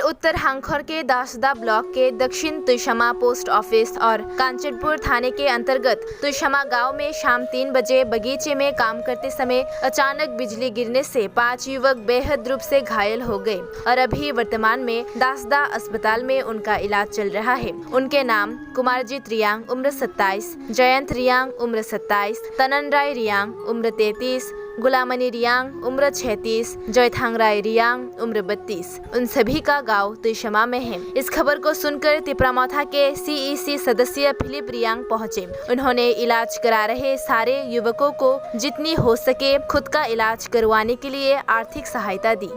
उत्तर हांगखौर के दासदा ब्लॉक के दक्षिण तुइशमा पोस्ट ऑफिस और कांचनपुर थाने के अंतर्गत तुइशमा गांव में शाम 3 बजे बगीचे में काम करते समय अचानक बिजली गिरने से 5 युवक बेहद रूप से घायल हो गए और अभी वर्तमान में दासदा अस्पताल में उनका इलाज चल रहा है। उनके नाम कुमारजीत रियांग उम्र 27, जयंत रियांग उम्र 27, तनन राय रियांग उम्र 33, गुलामनी रियांग उम्र 36, जयथांग राय रियांग उम्र 32। उन सभी का गांव तुइशमा में है। इस खबर को सुनकर तिपरामाथा के CEC सदस्य फिलिप रियांग पहुंचे। उन्होंने इलाज करा रहे सारे युवकों को जितनी हो सके खुद का इलाज करवाने के लिए आर्थिक सहायता दी।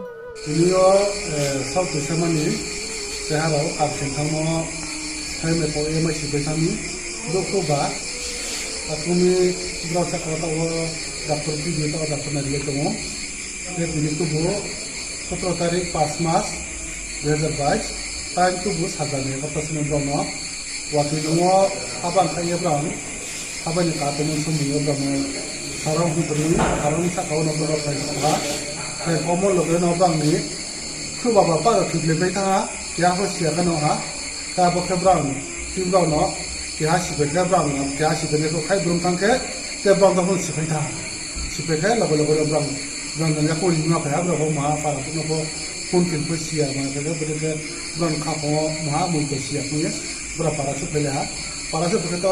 डॉक्टर की डेट और डॉक्टर नरिया दो दिल्ली को 17 तारीख 5 मार्च 2022 टाइम को बहुत साजाने पत्तासमें ब्रह्म वाकई दो आबान खाइए ब्रह्म आबानी काटने सुनिए ब्रह्म साराव हुतरी साराव साकाव नबर फाइसा है कॉमन लोग न ब्रह्म खुब बाबा पार खुबले बैठा क्या हो सियागन हा का बखे ब्रह्म फिर ब्रह्म क्या सिबेगा ब्रह्म क्या सिबेने को खाई ब्रह्म तंके ते ब्रह्म तो सिबेता सिपेखे लगो लगो ब्रह्म ब्रह्म ने को लिंगा पाया ब्रह्म महा पारा को फोन के पसिया मा के बदे ब्रह्म खा को महा मुई पसिया को ब्रह्म पारा से पहले हा पारा से पहले तो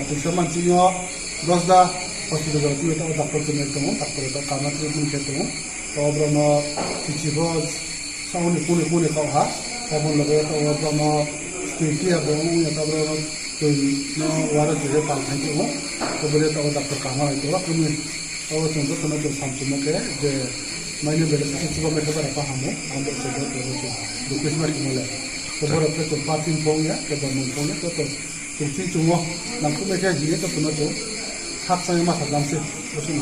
तो समान चियो दसदा हॉस्पिटल में तो डॉक्टर ने तो डॉक्टर तो काम के दिन के तो ब्रह्म चिचिबो साउंड पुने का हा तब लगे तो ब्रह्म स्थिति है ब्रह्म या तब ब्रह्म तो नो वारा जो पाल खाई को तो बोले तो डॉक्टर काम है तो तुम्हें और चंद्र तो तो शांति के जे मैंने बेले से सुबह में खबर पा हम से तो दुखिस मार के मोले तो बड़ा तो पार्किंग पोंगे के बमन पोंगे तो तुसी चुमो नमको में के जिए तो तुम तो खाप संग मा सदम से उसमें